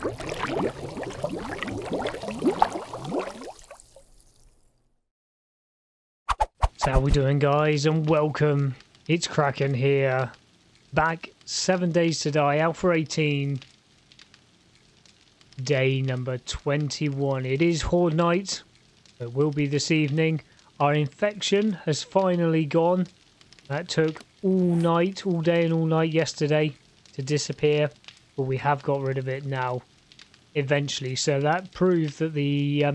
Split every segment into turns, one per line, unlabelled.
So how we doing, guys, and welcome. It's Kraken here, back 7 days to die, Alpha 18, day number 21. It is Horde Night. It will be this evening. Our infection has finally gone. That took all night, all day and all night yesterday to disappear, but we have got rid of it now eventually. So that proved that the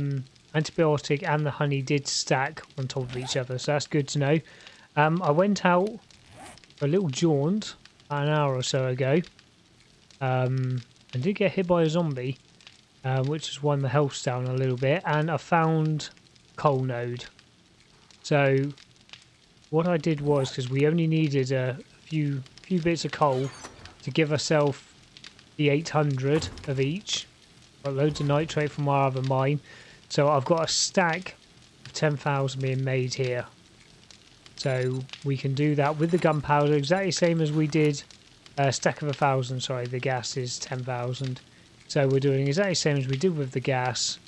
antibiotic and the honey did stack on top of each other, so that's good to know. I went out for a little jaunt an hour or so ago, and did get hit by a zombie, which has won the health down a little bit, and I found coal node. So what I did was, because we only needed a few bits of coal to give ourselves the 800 of each. Got loads of nitrate from our other mine, so I've got a stack of 10,000 being made here. So we can do that with the gunpowder, exactly same as we did a stack of 1,000. Sorry, the gas is 10,000. So we're doing exactly the same as we did with the gas,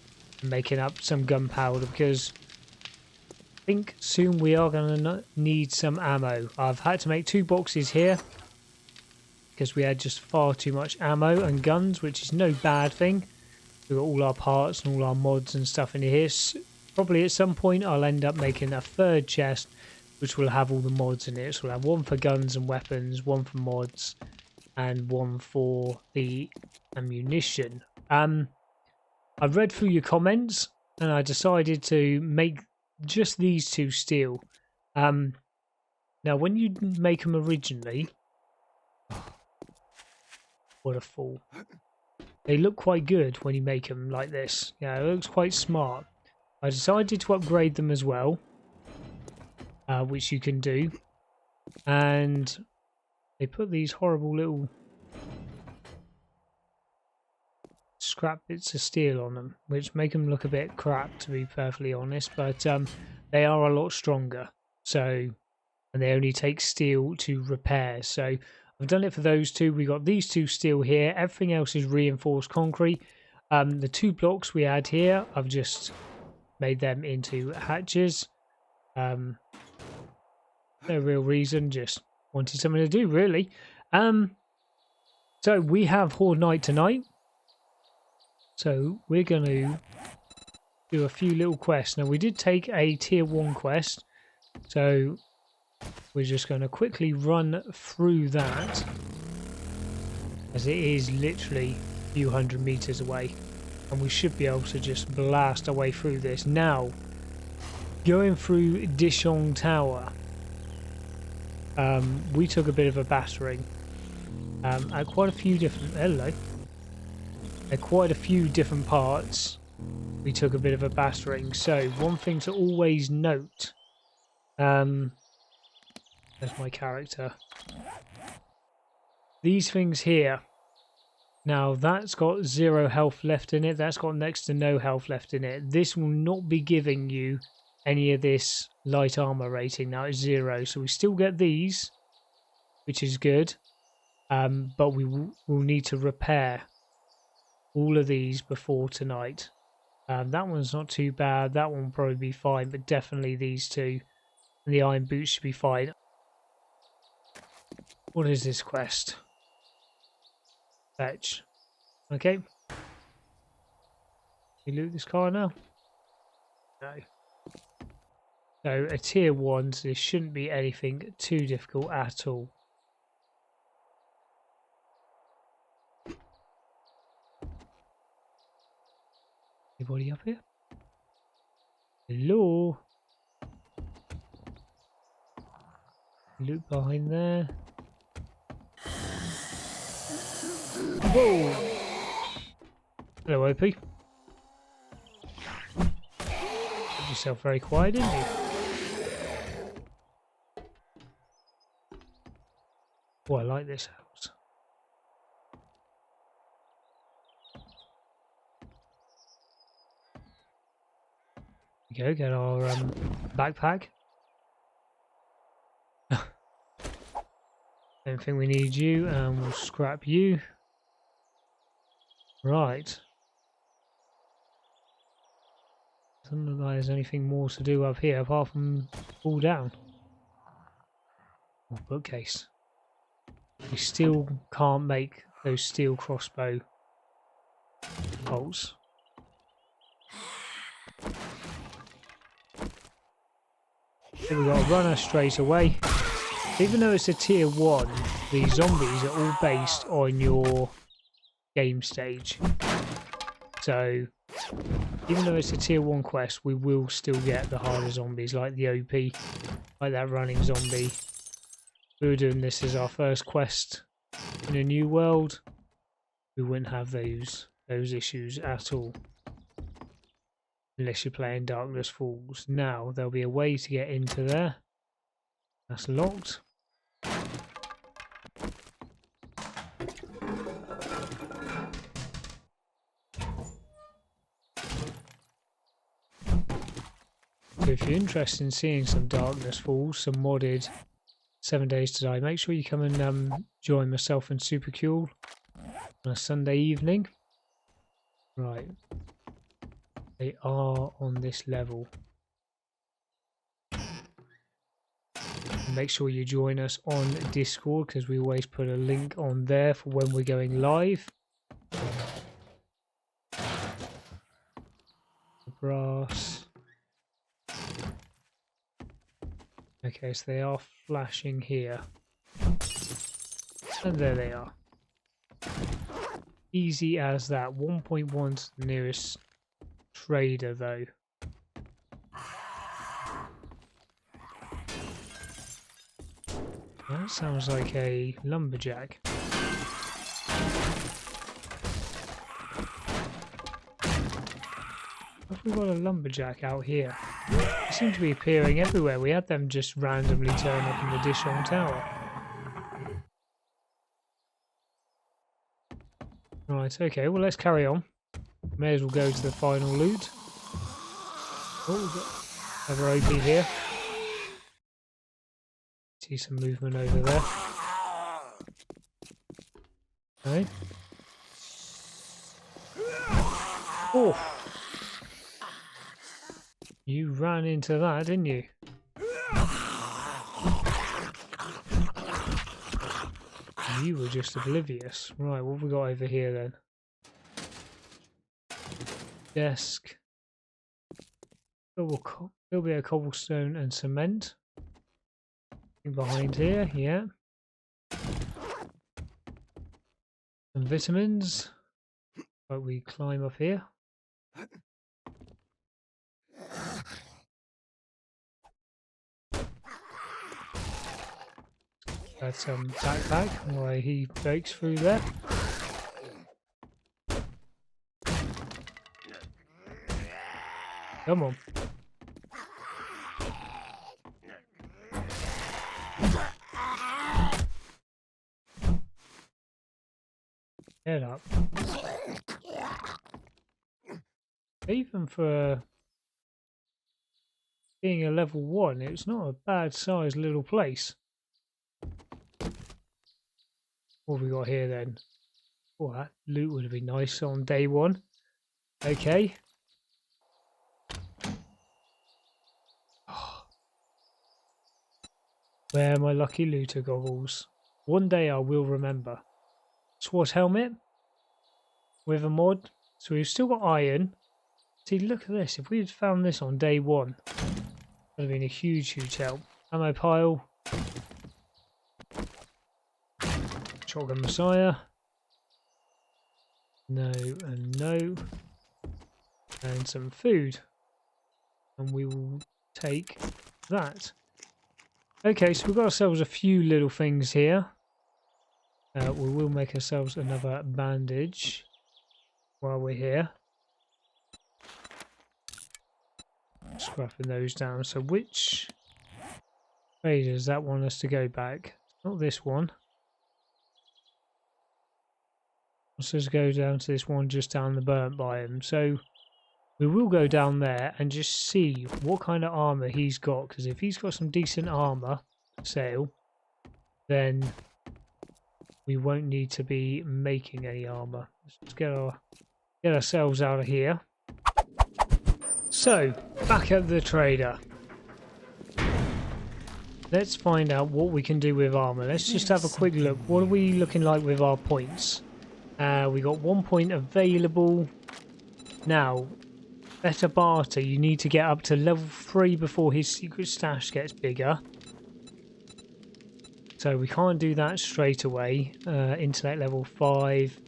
and making up some gunpowder, because I think soon we are going to need some ammo. I've had to make 2 boxes here because we had just far too much ammo and guns, which is no bad thing. We've got all our parts and all our mods and stuff in here. Probably at some point I'll end up making a 3rd chest which will have all the mods in it. So we'll have one for guns and weapons, one for mods, and one for the ammunition. I've read through your comments and I decided to make just these 2 steel. Now when you make them originally, what a fool. They look quite good when you make them like this. Yeah, it looks quite smart. I decided to upgrade them as well, which you can do. And they put these horrible little scrap bits of steel on them, which make them look a bit crap, to be perfectly honest. But they are a lot stronger. So, and they only take steel to repair. So I've done it for those 2. We got these 2 steel here. Everything else is reinforced concrete. The 2 blocks we had here, I've just made them into hatches. No real reason, just wanted something to do, really. So we have Horde Night tonight. So we're going to do a few little quests. Now we did take a tier 1 quest, so we're just going to quickly run through that, as it is literally a few hundred meters away, and we should be able to just blast our way through this. Now, going through Dishong Tower, we took a bit of a battering at quite a few different at quite a few different parts. We took a bit of a battering. So one thing to always note, there's my character. These things here. Now that's got 0 health left in it. That's got next to no health left in it. This will not be giving you any of this light armor rating. Now it's 0. So we still get these, which is good. But we will need to repair all of these before tonight. That one's not too bad. That one will probably be fine. But definitely these 2. And the iron boots should be fine. What is this quest? Fetch. Okay. You loot this car now? No. So a tier 1, so this shouldn't be anything too difficult at all. Anybody up here? Hello? Loot behind there. Whoa! Hello, OP. Kept yourself very quiet, didn't you? Oh, I like this house. There we go, get our backpack. Don't think we need you, and we'll scrap you. Right. Doesn't look like there's anything more to do up here apart from fall down. Oh, bookcase. We still can't make those steel crossbow bolts. Here we got a runner straight away. Even though it's a tier 1, the zombies are all based on your game stage. So, even though it's a tier 1 quest, we will still get the harder zombies, like the OP, like that running zombie. We were doing this as our first quest in a new world. We wouldn't have those issues at all. Unless you're playing Darkness Falls. Now, there'll be a way to get into there. That's locked. So if you're interested in seeing some Darkness Falls, some modded 7 Days to Die, make sure you come and join myself and Supercool on a Sunday evening. Right. They are on this level. And make sure you join us on Discord because we always put a link on there for when we're going live. Brass. Okay, so they are flashing here. And there they are. Easy as that. 1.1 to the nearest trader though. That sounds like a lumberjack. Have we got a lumberjack out here? They seem to be appearing everywhere. We had them just randomly turn up in the Dishon Tower. Right, okay, well let's carry on. May as well go to the final loot. Oh, we've got another OP here. See some movement over there. Okay. Oh! You ran into that, didn't you? You were just oblivious. Right, what have we got over here then? Desk. There'll be a cobblestone and cement. Behind here, yeah. Some vitamins. But we climb up here. That's backpack while he breaks through there. Come on. Head up. Even for being a level 1, it's not a bad sized little place. What have we got here then? Oh, that loot would have been nice on day 1. Okay. Where are my lucky looter goggles? One day I will remember. SWAT helmet with a mod. So we've still got iron. See, look at this. If we had found this on day 1, that would have been a huge, huge help. Ammo pile. Shotgun Messiah. No and no. And some food. And we will take that. Okay, so we've got ourselves a few little things here. We will make ourselves another bandage while we're here. Scrapping those down. So which way does that want us to go back? Not this one. Let's just go down to this one just down the burnt biome. So we will go down there and just see what kind of armor he's got. Because if he's got some decent armor for sale, then we won't need to be making any armor. Let's just get ourselves out of here. So, back at the trader. Let's find out what we can do with armor. Let's just have a quick look. What are we looking like with our points? We got 1 point available. Now, better barter. You need to get up to level 3 before his secret stash gets bigger. So we can't do that straight away. Intellect level 5.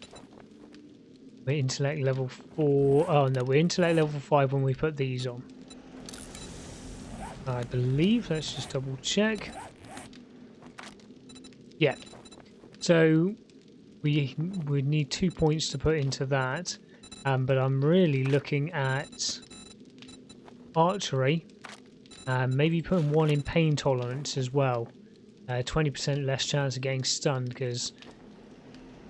We're intellect level 4. Oh no, we're intellect level 5 when we put these on. I believe. Let's just double check. Yeah. So we would need 2 points to put into that. But I'm really looking at archery. Maybe putting 1 in pain tolerance as well. 20% less chance of getting stunned, because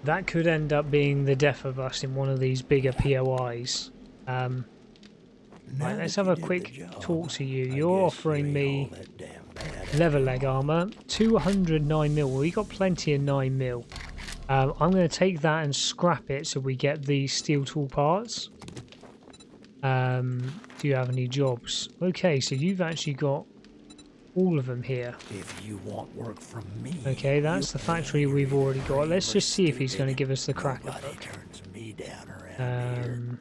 that could end up being the death of us in one of these bigger POIs. Right, let's have a quick talk to you. You're offering me leather leg armor, 209 mil. Well, we got plenty of 9 mil. I'm going to take that and scrap it so we get the steel tool parts. Do you have any jobs? Okay, so you've actually got all of them here.
If you want work from me,
okay, that's the factory we've already got. Let's just see if he's going to give us the Kraken book.
turns me down around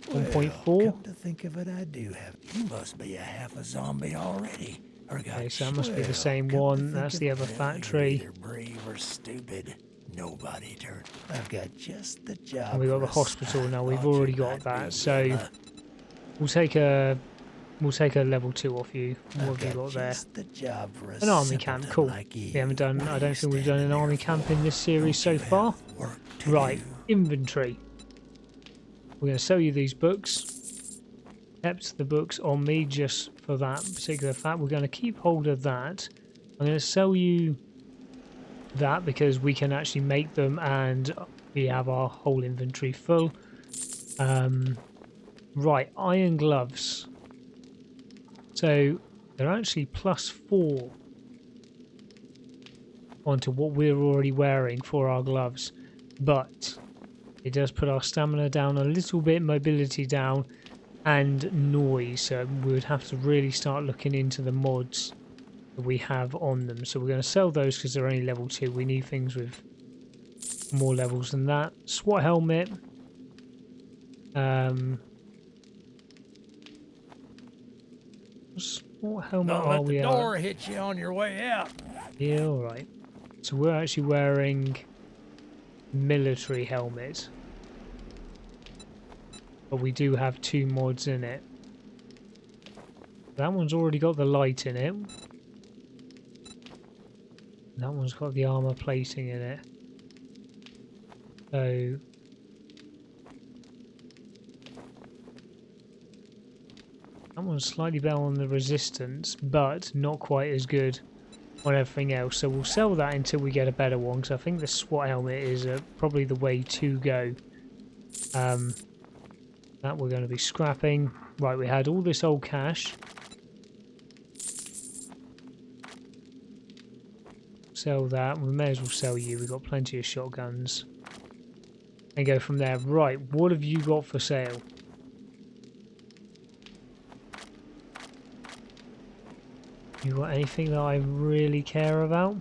1.4.
Come to think of it, I do have. You must be a half a zombie already.
Okay, so that must be the same one. That's the other factory.
Either brave or stupid. Nobody turned. I've got just the job.
And we got the hospital now. We've already got that, so we'll take a level 2 off you. What have you got there? An army camp. Cool. We haven't done. I don't think we've done an army camp in this series so far. Right, inventory. We're going to sell you these books. Kept the books on me just for that particular fact. We're going to keep hold of that. I'm going to sell you that because we can actually make them and we have our whole inventory full. Right, iron gloves. So they're actually +4 onto what we're already wearing for our gloves, but it does put our stamina down a little bit, mobility down, and noise. So we would have to really start looking into the mods that we have on them. So we're going to sell those because they're only level 2. We need things with more levels than that. SWAT helmet. What helmet are we at?
Don't let the door hit you on your way out.
Yeah, alright. So we're actually wearing military helmet. But we do have 2 mods in it. That one's already got the light in it. That one's got the armor plating in it. So that one's slightly better on the resistance, but not quite as good on everything else. So we'll sell that until we get a better one, because I think the SWAT helmet is probably the way to go. That we're going to be scrapping. Right, we had all this old cash. Sell that. We may as well sell you. We've got plenty of shotguns. And go from there. Right, what have you got for sale? You got anything that I really care about?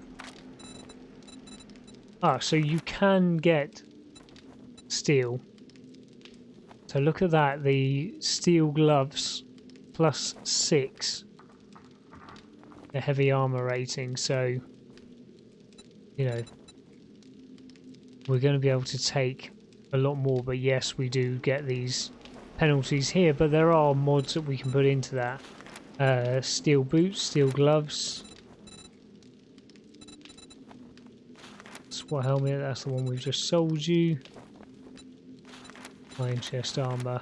Ah, so you can get steel. So look at that, the steel gloves +6. The heavy armor rating, so you know we're going to be able to take a lot more, but yes, we do get these penalties here, but there are mods that we can put into that. Steel boots, steel gloves. SWAT helmet, that's the one we've just sold you. Iron chest armor.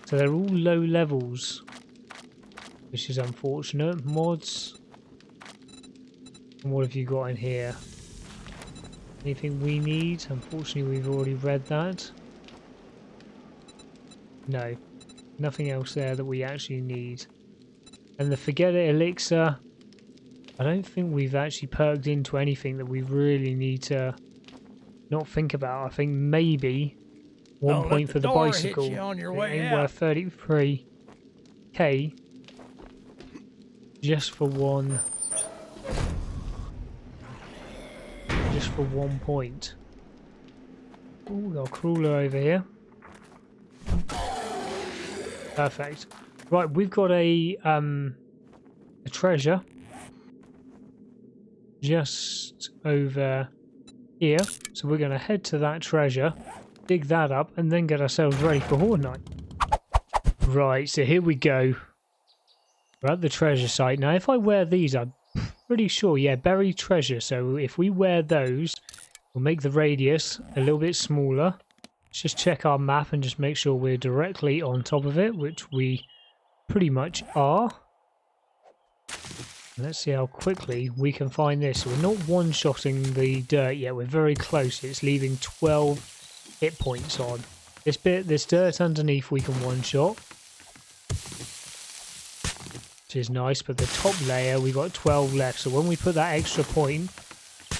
So they're all low levels, which is unfortunate. Mods. And what have you got in here? Anything we need? Unfortunately, we've already read that. No. Nothing else there that we actually need. And the Forget It elixir, I don't think we've actually perked into anything that we really need to not think about. I think maybe 1
Don't let
point
the
for the
door
bicycle.
hit you on your
It
way
ain't
out.
worth 33k just for one. Just for 1 point. Oh, we got a crawler over here. Perfect. Right, we've got a treasure just over here. So we're going to head to that treasure, dig that up, and then get ourselves ready for Horde Night. Right, so here we go. We're at the treasure site. Now, if I wear these, I'm pretty sure, yeah, buried treasure. So if we wear those, we'll make the radius a little bit smaller. Let's just check our map and just make sure we're directly on top of it, which we pretty much are. Let's see how quickly we can find this. We're not one-shotting the dirt yet. We're very close. It's leaving 12 hit points on. This dirt underneath we can one-shot, which is nice. But the top layer, we got 12 left. So when we put that extra point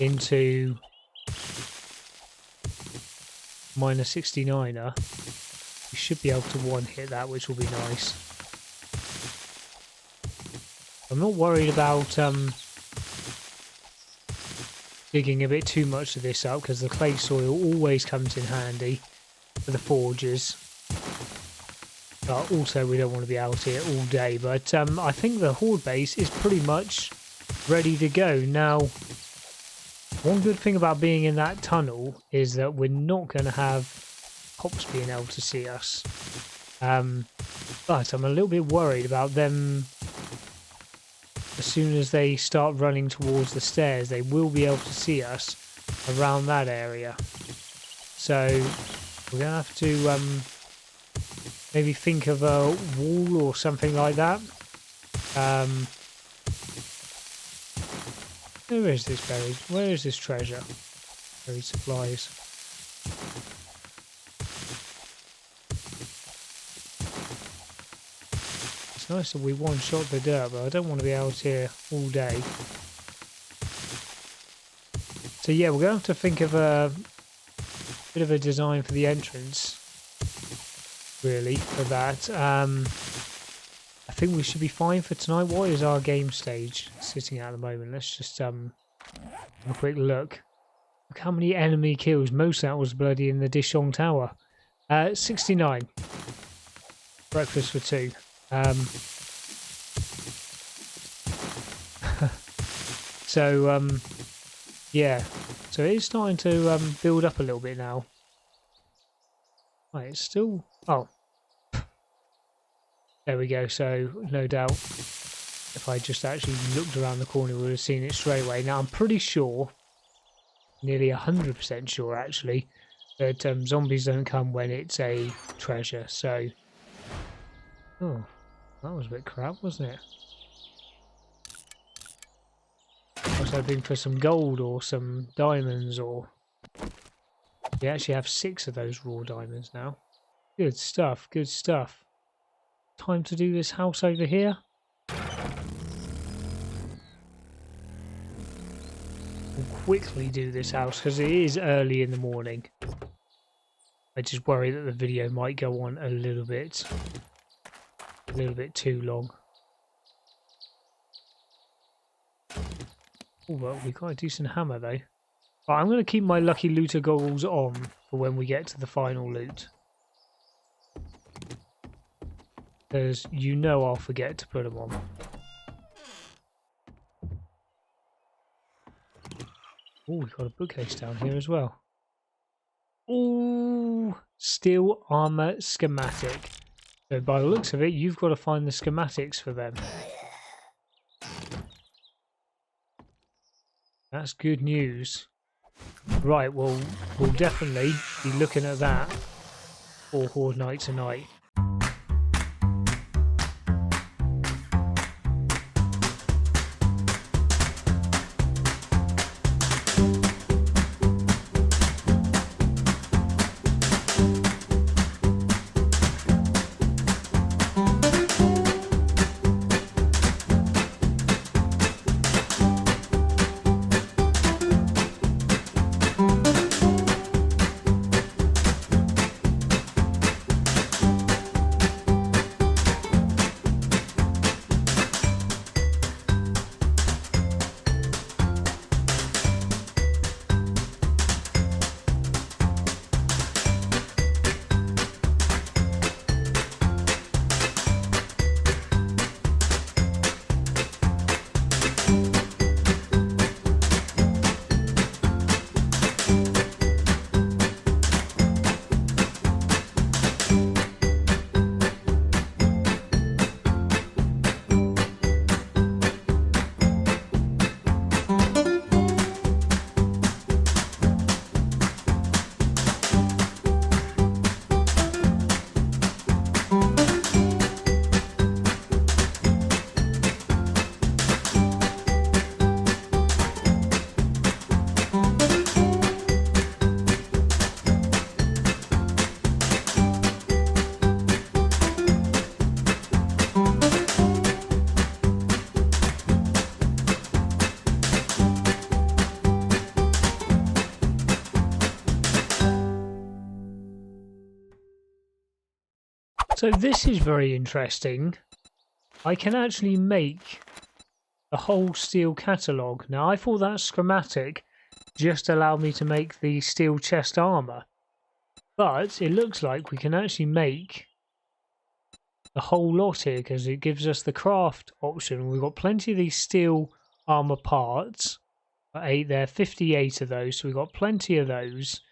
into minus 69er, we should be able to one-hit that, which will be nice. I'm not worried about digging a bit too much of this up, because the clay soil always comes in handy for the forges. But also we don't want to be out here all day. But I think the Horde base is pretty much ready to go. Now, one good thing about being in that tunnel is that we're not going to have cops being able to see us. But I'm a little bit worried about them. As soon as they start running towards the stairs, they will be able to see us around that area. So we're going to have to maybe think of a wall or something like that. Where is this buried? Where is this treasure? Buried supplies. It's nice that we one-shot the dirt, but I don't want to be out here all day. So yeah, we're going to have to think of a bit of a design for the entrance, really, for that. I think we should be fine for tonight. What is our game stage sitting at the moment? Let's just have a quick look. Look how many enemy kills. Most of that was bloody in the Dishong Tower. 69. Breakfast for 2. So yeah, so it is starting to build up a little bit now. Right, it's still, oh, there we go. So no doubt if I just actually looked around the corner we would have seen it straight away. Now I'm pretty sure, nearly 100% sure actually, that zombies don't come when it's a treasure. So, oh, that was a bit crap, wasn't it? I was hoping for some gold or some diamonds, or we actually have 6 of those raw diamonds now. Good stuff, good stuff. Time to do this house over here. We'll quickly do this house because it is early in the morning. I just worry that the video might go on a little bit too long. Oh, well, we've got a decent hammer though. Right, I'm going to keep my lucky looter goggles on for when we get to the final loot. Because you know I'll forget to put them on. Oh, we've got a bookcase down here as well. Oh, steel armor schematic. So by the looks of it, you've got to find the schematics for them. That's good news. Right, well, we'll definitely be looking at that for Horde Night tonight. So this is very interesting. I can actually make the whole steel catalogue. Now I thought that schematic just allowed me to make the steel chest armour. But it looks like we can actually make the whole lot here because it gives us the craft option. We've got plenty of these steel armour parts. 8 there, 58 of those. So we've got plenty of those.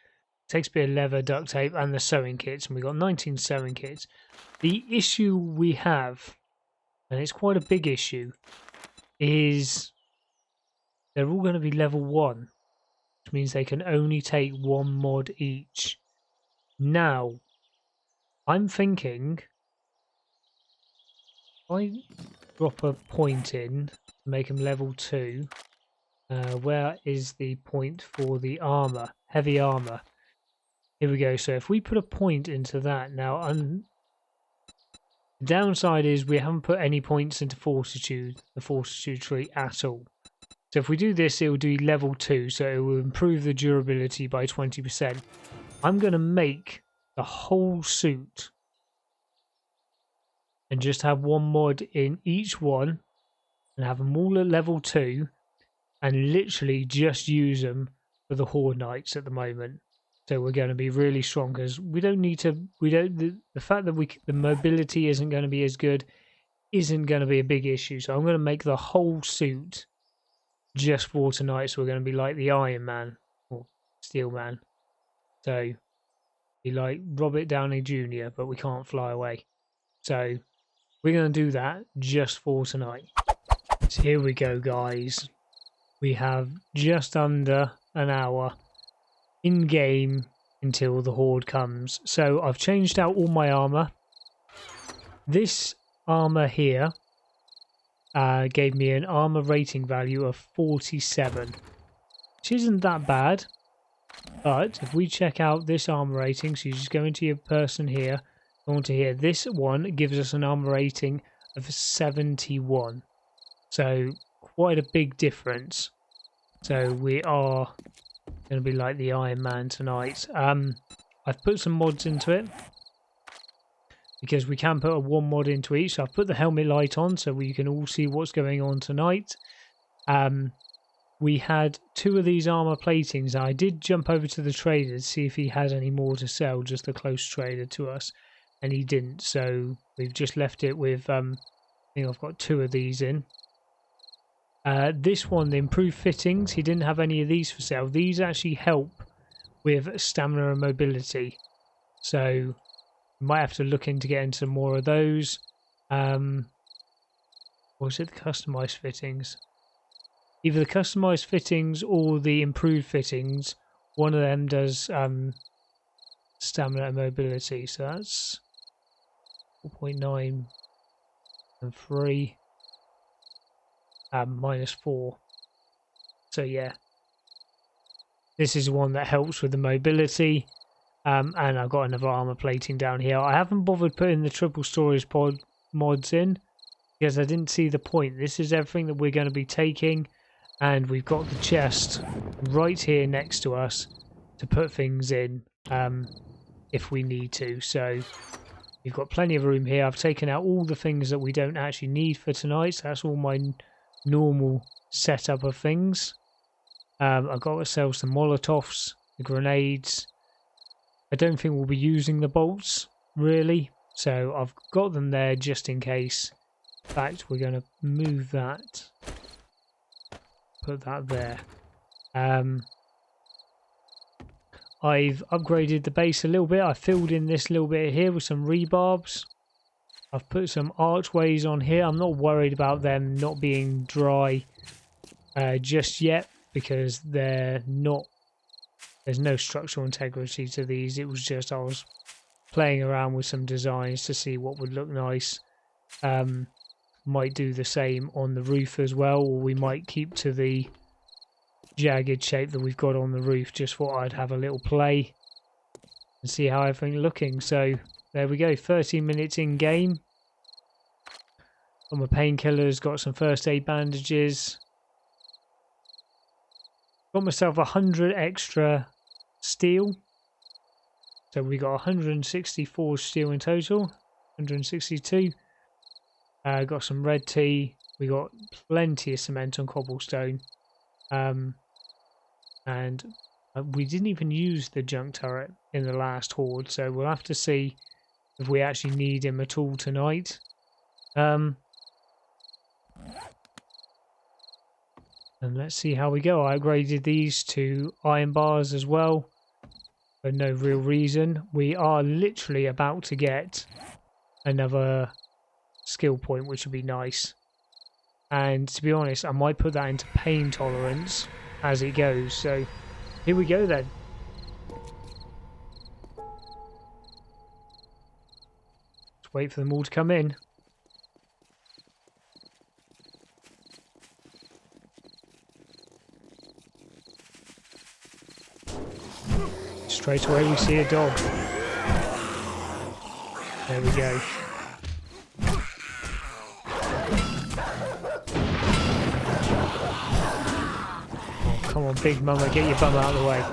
Takes a bit of leather, duct tape and the sewing kits. And we've got 19 sewing kits. The issue we have, and it's quite a big issue, is they're all going to be level 1. Which means they can only take 1 mod each. Now, I'm thinking if I drop a point in, make them level 2. Where is the point for the armor? Heavy armor. Here we go. So if we put a point into that now, the downside is we haven't put any points into fortitude, the fortitude tree at all. So if we do this, it will do level 2, so it will improve the durability by 20%. I'm going to make the whole suit and just have 1 mod in each one and have them all at level 2 and literally just use them for the Horde Nights at the moment. So we're going to be really strong because we don't need to, the fact that the mobility isn't going to be as good isn't going to be a big issue. So I'm going to make the whole suit just for tonight. So we're going to be like the Iron Man or Steel Man. So be like Robert Downey Jr., but we can't fly away. So we're going to do that just for tonight. So here we go, guys. We have just under an hour in game until the Horde comes. So I've changed out all my armor. This armor here gave me an armor rating value of 47, which isn't that bad. But if we check out this armor rating, so you just go into your person here, go onto here, this one gives us an armor rating of 71. So quite a big difference. So we are going to be like the Iron Man tonight. I've put some mods into it because we can put a 1 mod into each. So I've put the helmet light on so we can all see what's going on tonight. We had 2 of these armor platings. I did jump over to the trader to see if he had any more to sell, just the close trader to us, and he didn't. So we've just left it with, I think I've got 2 of these in. This one, the improved fittings, he didn't have any of these for sale. These actually help with stamina and mobility. So we might have to look into getting some more of those. Or is it the customized fittings? Either the customized fittings or the improved fittings. One of them does stamina and mobility. So that's 4.9 and 3. -4. So yeah, this is one that helps with the mobility. And I've got another armor plating down here. I haven't bothered putting the triple storage pod mods in because I didn't see the point. This is everything that we're going to be taking, and we've got the chest right here next to us to put things in if we need to. So we've got plenty of room here. I've taken out all the things that we don't actually need for tonight. So that's all my normal setup of things. I've got ourselves some Molotovs, the grenades. I don't think we'll be using the bolts really, so I've got them there just in case. In fact, we're going to move that, put that there. I've upgraded the base a little bit. I filled in this little bit here with some rebarbs. I've put some archways on here. I'm not worried about them not being dry just yet because they're not. There's no structural integrity to these. It was just I was playing around with some designs to see what would look nice. Might do the same on the roof as well, or we might keep to the jagged shape that we've got on the roof. Just thought I'd have a little play and see how everything's looking. So there we go, 30 minutes in game. Got my painkillers, got some first aid bandages. Got myself 100 extra steel. So we got 164 steel in total. 162. Got some red tea. We got plenty of cement on cobblestone. And we didn't even use the junk turret in the last horde, so we'll have to see if we actually need him at all tonight. And let's see how we go. I upgraded these to iron bars as well for no real reason. We are literally about to get another skill point, which would be nice. And to be honest, I might put that into pain tolerance as it goes. So here we go then. Let's wait for them all to come in. Straight away we see a dog. There we go. Oh, come on, big mama, get your bum out of the way.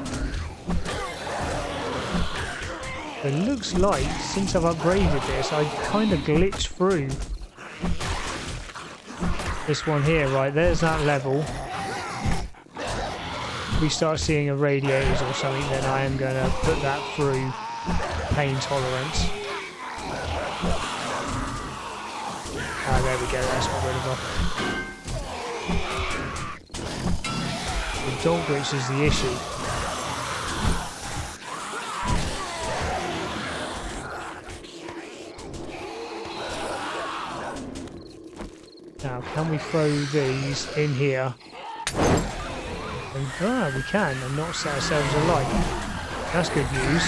It looks like, since I've upgraded this, I kind of glitched through this one here. Right, there's that level. If we start seeing a radiators or something, then I am going to put that through pain tolerance. Ah, there we go, that's got rid of her. The dog glitch is the issue. Now, can we throw these in here? And, we can, and not set ourselves alight. That's good news.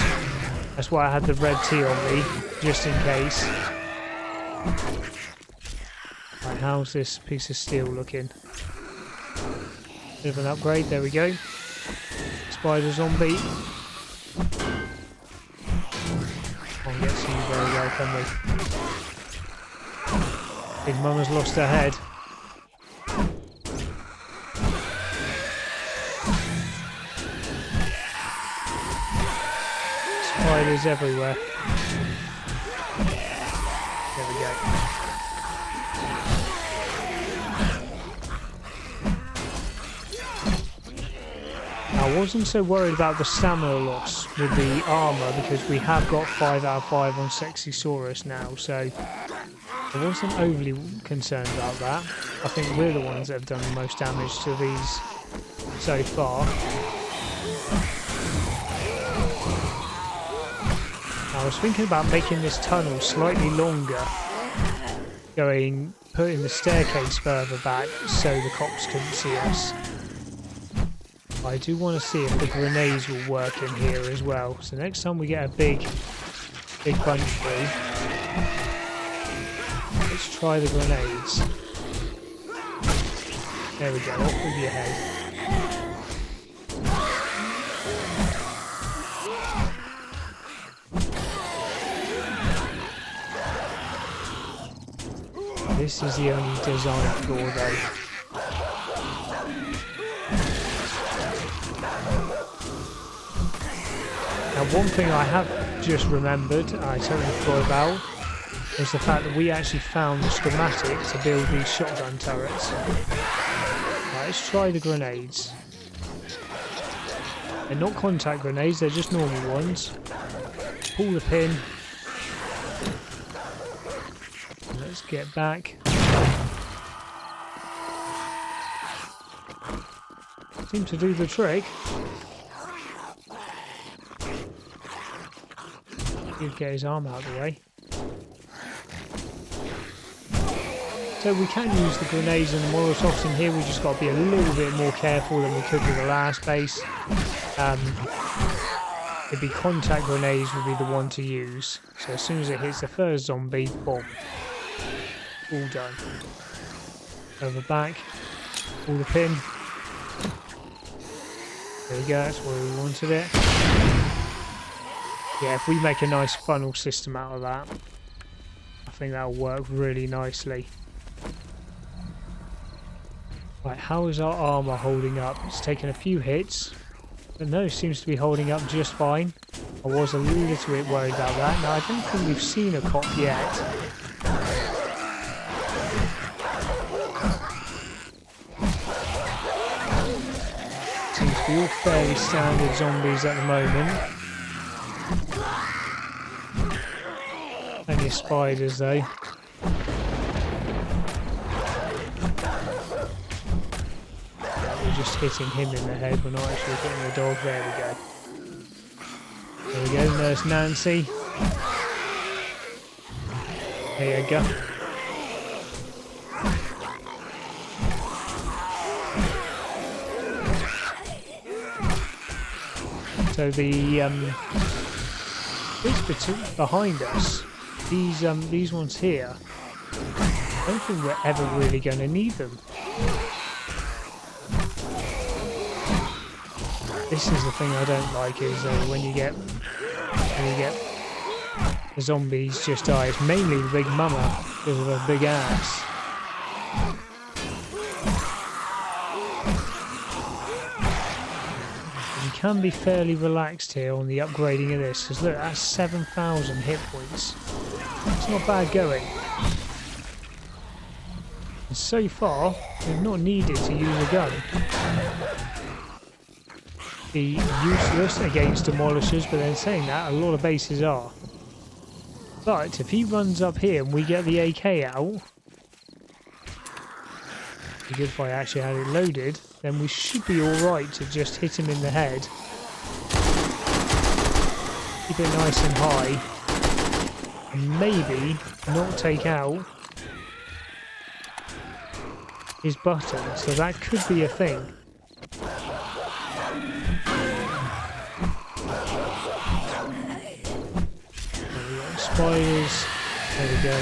That's why I had the red tea on me, just in case. Right, how's this piece of steel looking? Bit of an upgrade, there we go. Spider zombie. Can't get to you very well, can we? Big Mama's lost her head. Spiders everywhere. There we go. I wasn't so worried about the stamina loss with the armour because we have got 5 out of 5 on Sexysaurus now, so I wasn't overly concerned about that. I think we're the ones that have done the most damage to these so far. I was thinking about making this tunnel slightly longer, putting the staircase further back so the cops couldn't see us. I do want to see if the grenades will work in here as well. So next time we get a big bunch through, let's try the grenades. There we go, off with your head. This is the only design flaw though. Now one thing I have just remembered, I totally forgot about, is the fact that we actually found the schematic to build these shotgun turrets. Right, let's try the grenades. They're not contact grenades, they're just normal ones. Pull the pin. Let's get back. Seem to do the trick. He'll get his arm out of the way. So we can use the grenades and the molotovs in here, we just got to be a little bit more careful than we could with the last base. It'd be contact grenades would be the one to use. So as soon as it hits the first zombie, boom. All done. Over back. Pull the pin. There we go, that's where we wanted it. Yeah, if we make a nice funnel system out of that, I think that'll work really nicely. Right, how is our armour holding up? It's taken a few hits, but no, it seems to be holding up just fine. I I was a little bit worried about that. Now, I don't think we've seen a cop yet. Seems to be all fairly standard zombies at the moment. Plenty of spiders though. We're just hitting him in the head, we're not actually hitting the dog. There we go. There we go, Nurse Nancy. There you go. So the bits behind us, these ones here, I don't think we're ever really going to need them. This is the thing I don't like, is when you get the zombies just die. It's mainly the big mama because of her big ass. You can be fairly relaxed here on the upgrading of this, because look, that's 7,000 hit points. It's not bad going. And so far, we've not needed to use a gun. Be useless against demolishers, but then saying that, a lot of bases are. But if he runs up here and we get the AK out, it'd be good if I actually had it loaded, then we should be alright to just hit him in the head. Keep it nice and high. And maybe not take out his button, so that could be a thing. Spiders. There we go.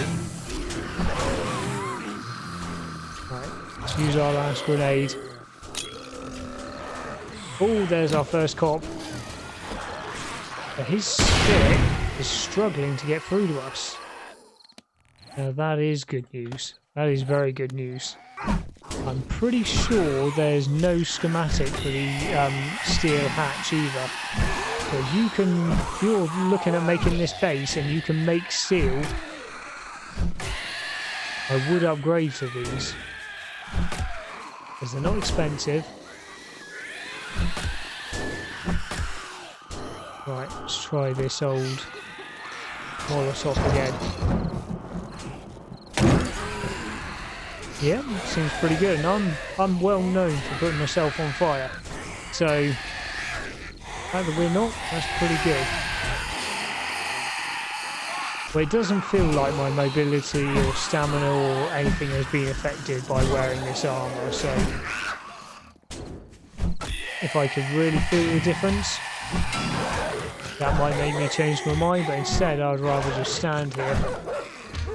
Right, let's use our last grenade. Oh, there's our first cop. But his stick is struggling to get through to us. Now that is good news. That is very good news. I'm pretty sure there's no schematic for the steel hatch either. So you can, if you're looking at making this base and you can make steel, I would upgrade to these, because they're not expensive. Right, let's try this old Molotov again. Yeah, seems pretty good, and I'm well known for putting myself on fire. So either we're not, that's pretty good. Well, it doesn't feel like my mobility or stamina or anything has been affected by wearing this armour, so if I could really feel the difference, that might make me change my mind, but instead I'd rather just stand here,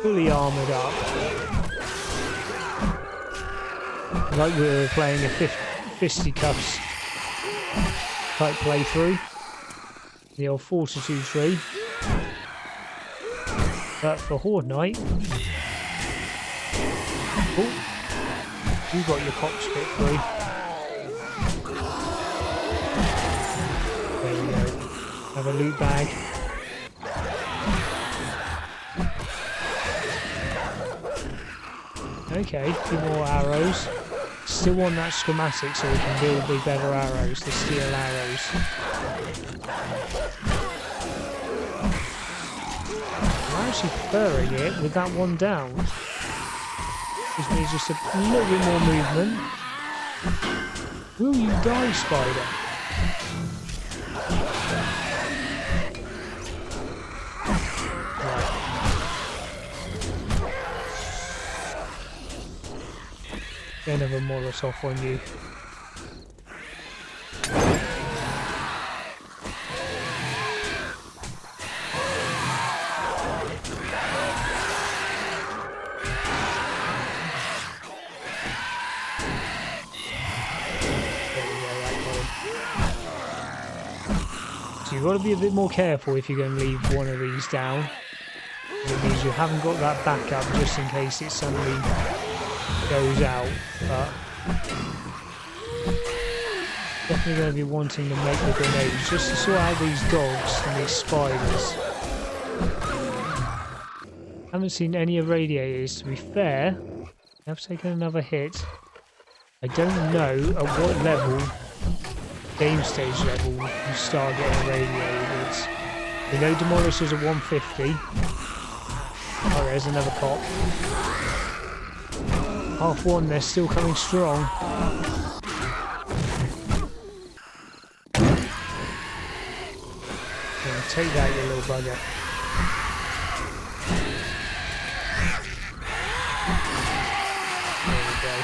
fully armoured up, like we were playing a fisticuffs type playthrough, the old Fortitude tree. But for Horde Night, oh, you got your cops bit through. There we go. Have a loot bag. Okay, a few more arrows. Still want that schematic so we can build the better arrows, the steel arrows. I'm actually preferring it with that one down. Gives me just a little bit more movement. Will you die, spider? Get another Molotov on you. So you've got to be a bit more careful if you're going to leave one of these down. It means you haven't got that backup just in case it suddenly goes out. But Definitely going to be wanting to make the grenades just to sort out these dogs and these spiders. Haven't seen any irradiators. To be fair, I have taken another hit. I don't know at what level, game stage level, you start getting irradiated. We know demolishers are 150. Oh, there's another cop. Half one, they're still coming strong. Yeah, take that, you little bugger. There we go.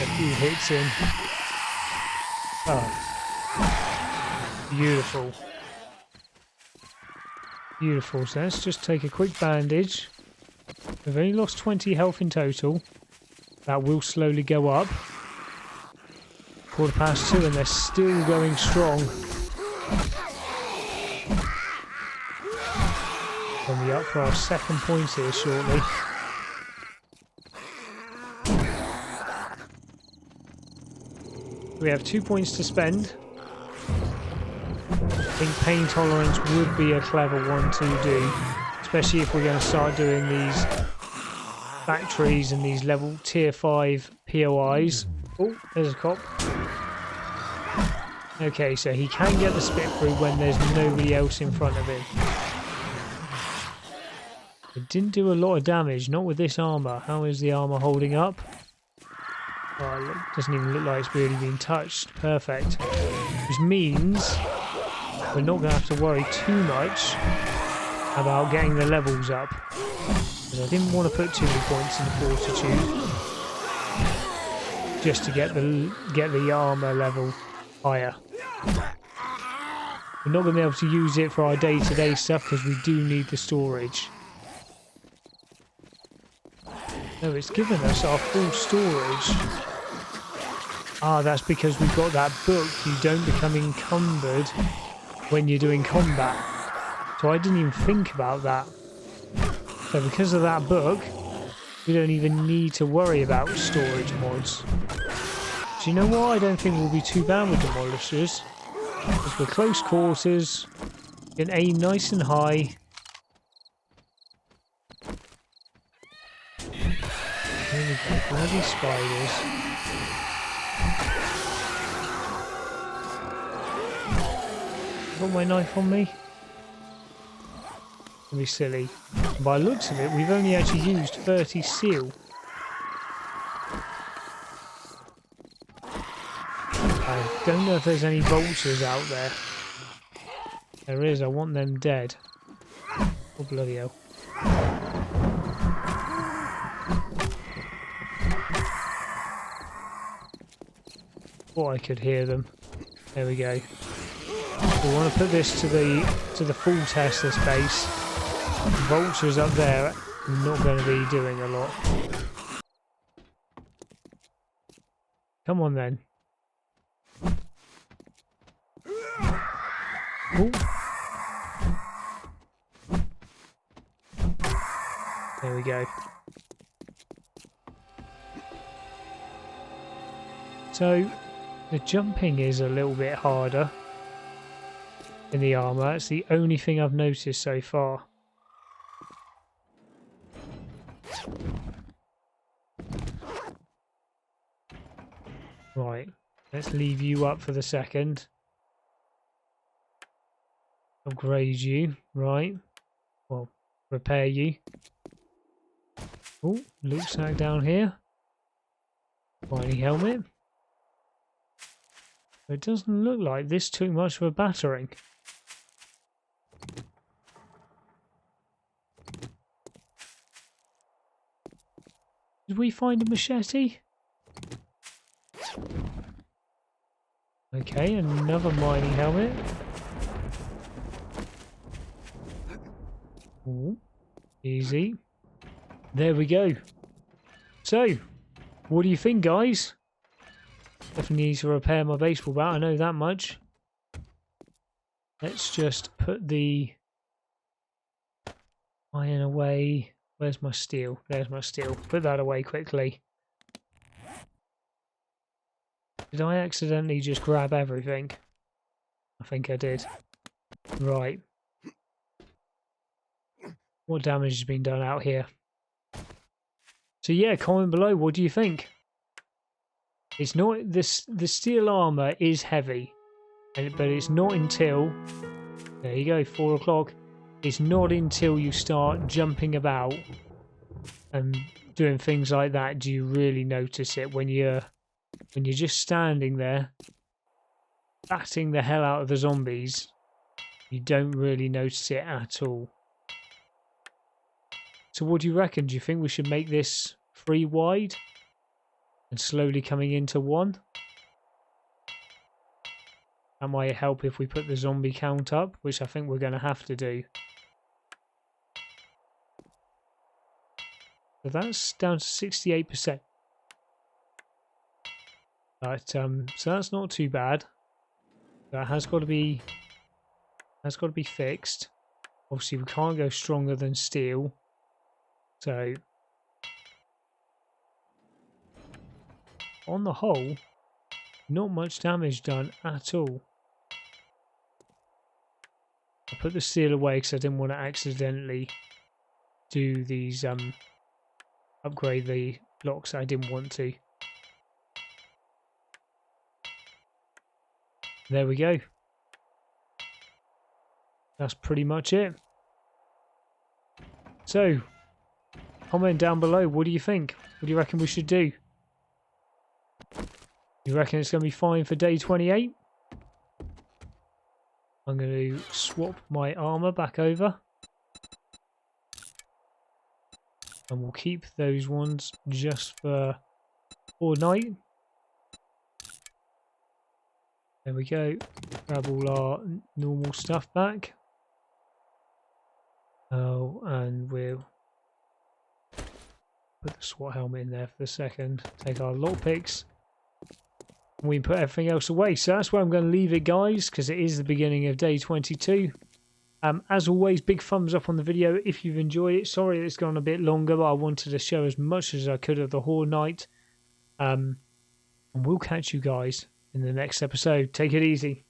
A few hits in. Oh. Beautiful. Beautiful. So let's just take a quick bandage. We've only lost 20 health in total. That will slowly go up. 2:15 and they're still going strong. We'll be up for our second point here shortly. We have 2 points to spend. I think pain tolerance would be a clever one to do, especially if we're going to start doing these factories and these level tier 5 POIs. Oh, there's a cop. Okay, so he can get the spit through when there's nobody else in front of him. It didn't do a lot of damage, not with this armour. How is the armour holding up? Oh, look, doesn't even look like it's really been touched. Perfect. Which means we're not going to have to worry too much about getting the levels up. Because I didn't want to put too many points in the fortitude. Just to get the armour level higher. We're not going to be able to use it for our day-to-day stuff because we do need the storage. No, it's given us our full storage. Ah, that's because we've got that book. You don't become encumbered when you're doing combat. So I didn't even think about that. So because of that book, we don't even need to worry about storage mods. Do you know what? I don't think we'll be too bad with demolishers. Because we're close quarters, you can aim nice and high. Here we go, bloody spiders. Got my knife on me? Don't be silly. By the looks of it, we've only actually used 30 steel. I don't know if there's any vultures out there. There is, I want them dead. Oh bloody hell. Thought I could hear them. There we go. We want to put this to the full test, this base. Vultures up there are not going to be doing a lot. Come on then. Ooh. There we go. So the jumping is a little bit harder in the armour. It's the only thing I've noticed so far. Right, let's leave you up for the second. Upgrade you, right. Well, repair you. Oh, loot sack down here. Mighty helmet. It doesn't look like this took much of a battering. Did we find a machete? Okay, another mining helmet. Ooh, easy. There we go. So, what do you think, guys? Definitely need to repair my baseball bat, I know that much. Let's just put the iron away. Where's my steel? There's my steel. Put that away quickly. Did I accidentally just grab everything? I think I did. Right. What damage has been done out here? So yeah, comment below. What do you think? It's not this. The steel armor is heavy, but it's not until there you go. 4 o'clock. It's not until you start jumping about and doing things like that do you really notice it. When you're just standing there, batting the hell out of the zombies, you don't really notice it at all. So what do you reckon? Do you think we should make this 3 wide and slowly coming into 1? That might help if we put the zombie count up, which I think we're going to have to do. So that's down to 68%. But so that's not too bad. That has got to be fixed. Obviously, we can't go stronger than steel. So, on the whole, not much damage done at all. I put the steel away because I didn't want to accidentally do these, upgrade the blocks. I didn't want to. There we go. That's pretty much it. So, comment down below. What do you think? What do you reckon we should do? You reckon it's going to be fine for day 28? I'm going to swap my armor back over. And we'll keep those ones just for Horde Night. There we go. Grab all our normal stuff back. Oh, and we'll put the SWAT helmet in there for the second. Take our lockpicks. And we put everything else away. So that's where I'm going to leave it, guys, because it is the beginning of day 22. As always, big thumbs up on the video if you've enjoyed it. Sorry it's gone a bit longer, but I wanted to show as much as I could of the Horde Night. And we'll catch you guys in the next episode. Take it easy.